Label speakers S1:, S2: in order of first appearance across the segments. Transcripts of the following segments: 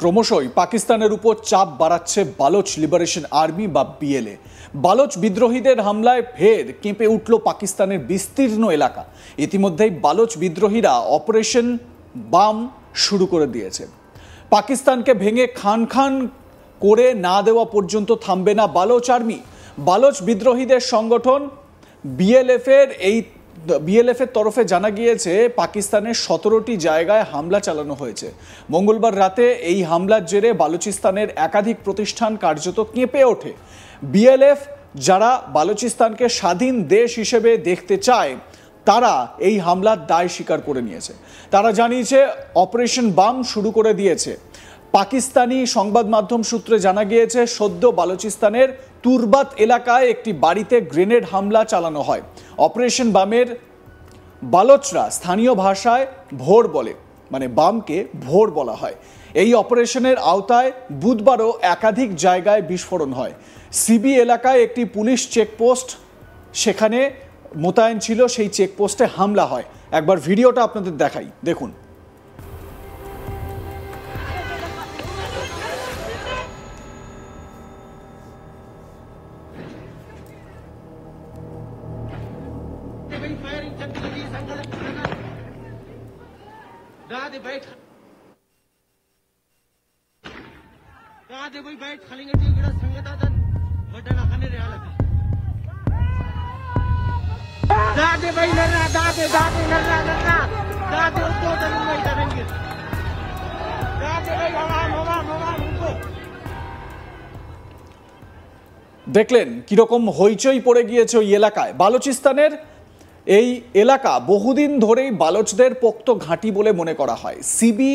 S1: ক্রমশই পাকিস্তানের উপর চাপ বাড়াচ্ছে বালোচ লিবারেশন আর্মি বা বিএলএ। বালোচ বিদ্রোহীদের হামলায় ফের কেঁপে উঠল পাকিস্তানের বিস্তীর্ণ এলাকা। ইতিমধ্যেই বালোচ বিদ্রোহীরা অপারেশন বাম শুরু করে দিয়েছে। পাকিস্তানকে ভেঙে খান খান করে না দেওয়া পর্যন্ত থামবে না বালোচ আর্মি। বালোচ বিদ্রোহীদের সংগঠন বিএলএফ এর তরফে জানা গিয়েছে পাকিস্তানের 17টি জায়গায় হামলা চালানো হয়েছে। মঙ্গলবার রাতে এই হামলার জেরে বালুচিস্তানের একাধিক প্রতিষ্ঠান কার্যত কেঁপে ওঠে। বিএলএফ, যারা বালুচিস্তানকে স্বাধীন দেশ হিসেবে দেখতে চায়, তারা এই হামলার দায় স্বীকার করে নিয়েছে। তারা জানিয়েছে অপারেশন বাম শুরু করে দিয়েছে। পাকিস্তানি সংবাদ মাধ্যম সূত্রে জানা গিয়েছে সদ্য বালুচিস্তানের তুরবাত এলাকায় একটি বাড়িতে গ্রেনেড হামলা চালানো হয়। অপারেশন বামের বালোচরা স্থানীয় ভাষায় ভোর বলে, মানে বামকে ভোর বলা হয়। এই অপারেশনের আওতায় বুধবারও একাধিক জায়গায় বিস্ফোরণ হয়। সিবি এলাকায় একটি পুলিশ চেকপোস্ট সেখানে মোতায়েন ছিল, সেই চেকপোস্টে হামলা হয়। একবার ভিডিওটা আপনাদের দেখাই, দেখুন। দেখলেন কিরকম হইচই পড়ে গিয়েছে ওই এলাকায়। বালুচিস্তানের এই এলাকা বহুদিন ধরেই বালোচদের পোক্ত ঘাঁটি বলে মনে করা হয়। সিবি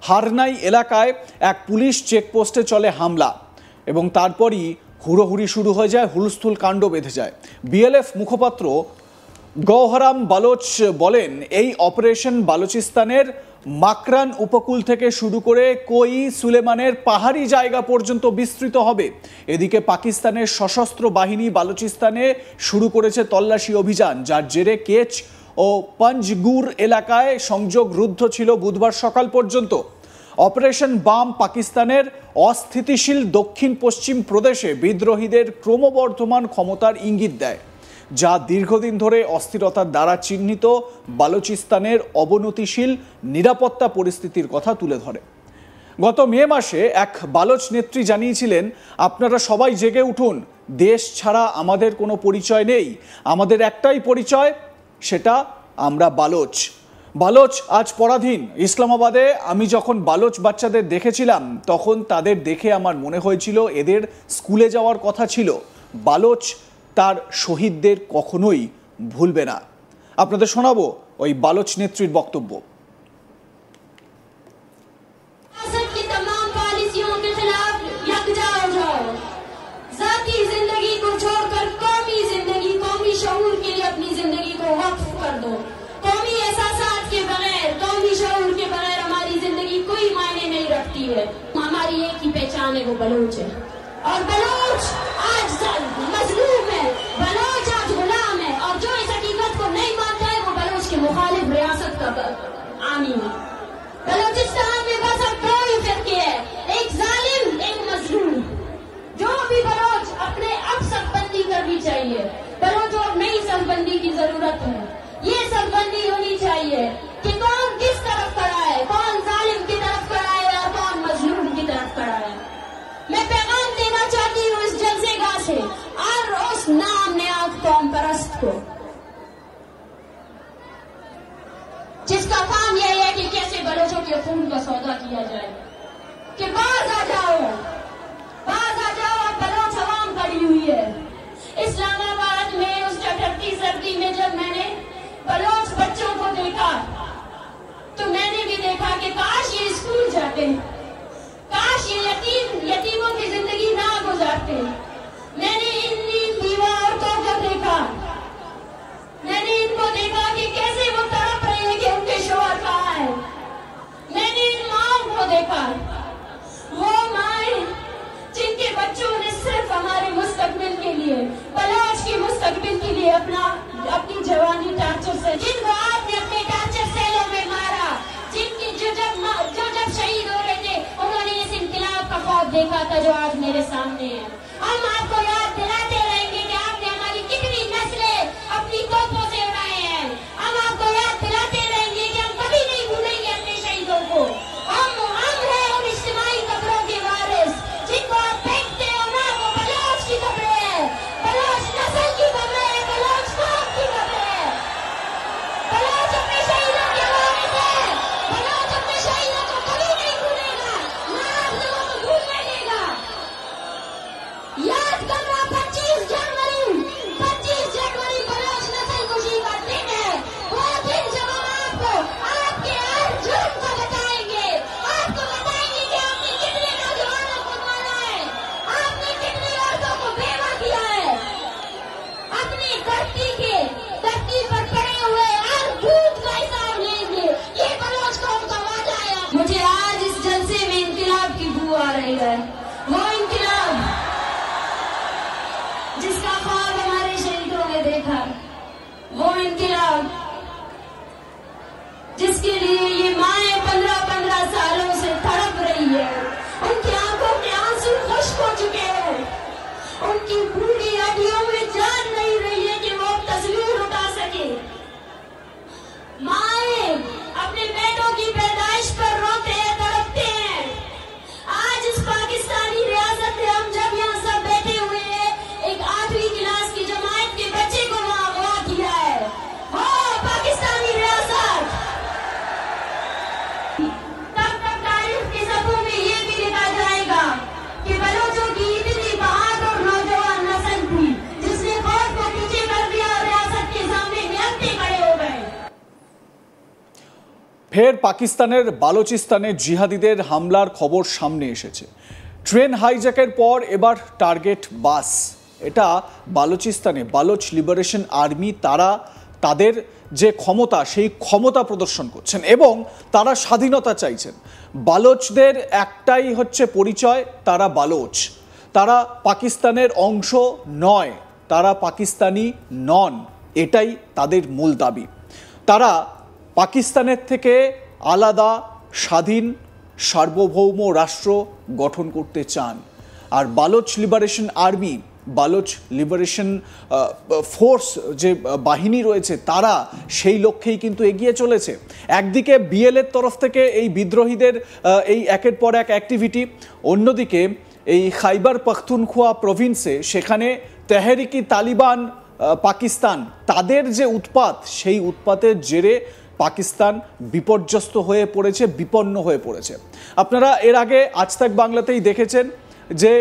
S1: হারনাই এলাকায় এক পুলিশ চেকপোস্টে চলে হামলা এবং তারপরই হুড়োহুড়ি শুরু হয়ে যায়, হুলস্থুল কাণ্ড বেঁধে যায়। বিএলএফ মুখপাত্র গৌহরাম বালোচ বলেন, এই অপারেশন বালুচিস্তানের মাকরান উপকূল থেকে শুরু করে কোই সুলেমানের পাহাড়ি জায়গা পর্যন্ত বিস্তৃত হবে। এদিকে পাকিস্তানের সশস্ত্র বাহিনী বালুচিস্তানে শুরু করেছে তল্লাশি অভিযান, যার জেরে কেচ ও পঞ্জগুর এলাকায় সংযোগ রুদ্ধ ছিল বুধবার সকাল পর্যন্ত। অপারেশন বাম পাকিস্তানের অস্থিতিশীল দক্ষিণ পশ্চিম প্রদেশে বিদ্রোহীদের ক্রমবর্ধমান ক্ষমতার ইঙ্গিত দেয়, যা দীর্ঘদিন ধরে অস্থিরতার দ্বারা চিহ্নিত বালুচিস্তানের অবনতিশীল নিরাপত্তা পরিস্থিতির কথা তুলে ধরে। গত মে মাসে এক বালোচ নেত্রী জানিয়েছিলেন, আপনারা সবাই জেগে উঠুন, দেশ ছাড়া আমাদের কোনো পরিচয় নেই, আমাদের একটাই পরিচয়, সেটা আমরা বালোচ। বালোচ আজ পরাধীন। ইসলামাবাদে আমি যখন বালোচ বাচ্চাদের দেখেছিলাম তখন তাদের দেখে আমার মনে হয়েছিল এদের স্কুলে যাওয়ার কথা ছিল। বালোচ তার শহীদদের কখনোই ভুলবে না। আপনাদের শোনাবো ওই বালোচ নেত্রীর বক্তব্য।
S2: हमारी एक ही पहचान है, वो बलोच है। और बलोच आज मजलूम है, बलोच आज गुलाम है, और जो इस हकीकत को नहीं मानता है वो बलोच के मुखालिफ रियासत का आमी है। बलोचिस्तान में बस अब दो ही फिरके है, एक जालिम, एक मजलूम। जो भी बलोच अपने अब सफबंदी करनी चाहिए। बलोच और नई सफबंदी की जरूरत है। ये सफबंदी होनी चाहिए कि कौन किस तरफ खड़ा है, कौन जालिम की तरफ खड़ा है और कौन मजलूम की तरफ खड़ा है। मैं पैगाम देना चाहती हूँ इस जलसेगाह से और उस नाम नेआब कौम परस्त को, जिसका काम यह है कि कैसे बलोचों के खून का सौदा किया जाए, कि बाज आ जाओ और बलोच अवाम खड़ी हुई है। इस्लामाबाद में उस ठंडी सर्दी में जब मैंने बलोच बच्चों को देखा तो मैंने भी देखा कि काश ये स्कूल जाते, काश ये यतीमों की जिंदगी ना गुजारते। मैंने इन बीवा औरतों को देखा, मैंने इनको देखा कि कैसे वो तड़प रहे हैं कि उनके शौहर कहाँ है। मैंने इन माओं को देखा, वो माएं जिनके बच्चों ने सिर्फ हमारे मुस्तकबिल के लिए, बलोच की मुस्तकबिल के लिए अपनी जवानी टार्चर से, जिनको आपने अपने टार्चर सेलों में मारा, जिनकी जो जब शहीद हो रहे थे उन्होंने इसे देखा था जो आज मेरे सामने है। हम आपको याद दिलाते रहेंगे कि आपने हमारी कितनी नस्लें अपनी तोपों से उड़ाए हैं। हम आपको याद दिलाते रहेंगे कि हम कभी नहीं भूलेंगे अपने शहीदों को। हम हैं उन इज्तिमाई कब्रों के वारिस जिनको आप फेंकते हो ना, वो बलोच की कब्रें हैं, बलोच नस्ल की कब्रें हैं, बलोच कौम की कब्रें हैं। बलोच अपने शहीदों के वारिस है, बलोच अपने शहीदों को कभी नहीं भूलेगा, ना आप लोगों को भूलने देगा। याद करना 25 जनवरी बलोच नस्ल खुशी का दिन है। वो दिन जब हम आपको आपके हर जुर्म को बताएंगे, आपको बताएंगे कि आपने कितने नौजवानों को मारा है, आपने कितनी औरतों को बेवा किया है, अपनी धरती पर पड़े हुए हर दूध का हिसाब लेंगे। ये बलोच कौम का वादा है। मुझे आज इस जलसे में इंकलाब की बू आ रही है, वो इंकलाब जिसका ख्वाब हमारे शहीदों ने देखा, वो इंकलाब जिसके लिए ये माएं 15-15 सालों से तड़प रही है। उनकी आंखों के आंसू खुश्क हो चुके हैं, उनकी बूढ़ी हड्डियों में जान नहीं रही है कि वो तस्वीर उठा सके। माएं अपने बेटों की पैदाइश पर रोते हैं, तड़पते हैं। आज इस पाकिस्तानी रियासत में हम जब यहाँ सब बैठे हुए हैं, एक 8वीं क्लास की जमात के बच्चे को वहाँ अगवा किया है। हो पाकिस्तानी रियासत, तब तक तारीख के सफ़ों में ये भी लिखा जाएगा कि बलोचों की इतनी बहादुर नौजवान नस्ल थी जिसने खौफ को पीछे कर दिया और रियासत के सामने निहत्थे खड़े हो गए।
S1: ফের পাকিস্তানের বালোচিস্তানে জিহাদিদের হামলার খবর সামনে এসেছে। ট্রেন হাইজ্যাকের পর এবার টার্গেট বাস। এটা বালোচিস্তানে বালোচ লিবারেশন আর্মি, তারা তাদের যে ক্ষমতা সেই ক্ষমতা প্রদর্শন করছেন এবং তারা স্বাধীনতা চাইছেন। বালোচদের একটাই হচ্ছে পরিচয়, তারা বালোচ, তারা পাকিস্তানের অংশ নয়, তারা পাকিস্তানি নন, এটাই তাদের মূল দাবি। তারা পাকিস্তানের থেকে আলাদা স্বাধীন সার্বভৌম রাষ্ট্র গঠন করতে চান। আর Baloch liberation army, Baloch liberation force যে বাহিনী রয়েছে, তারা সেই লক্ষ্যেই কিন্তু এগিয়ে চলেছে। একদিকে বিএলএর তরফ থেকে এই বিদ্রোহীদের এই একের পর এক অ্যাক্টিভিটি, অন্যদিকে এই খাইবার পাখতুনখোয়া প্রভিন্সে সেখানে তেহরিকি তালিবান পাকিস্তান, তাদের যে উৎপাত, সেই উৎপাতের জেরে পাকিস্তান বিপর্যস্ত হয়ে পড়েছে, বিপন্ন হয়ে পড়েছে। আপনারা এর আগে আজ তাক বাংলাতেই দেখেছেন যে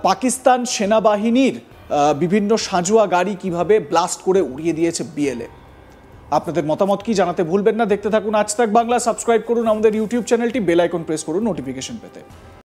S1: পাকিস্তান সেনাবাহিনীর বিভিন্ন সাঁজোয়া গাড়ি কিভাবে ব্লাস্ট করে উড়িয়ে দিয়েছে বিএলএ। আপনাদের মতামত কি জানাতে ভুলবেন না। দেখতে থাকুন আজ তাক বাংলা, সাবস্ক্রাইব করুন আমাদের ইউটিউব চ্যানেলটি, বেল আইকন প্রেস করুন নোটিফিকেশন পেতে।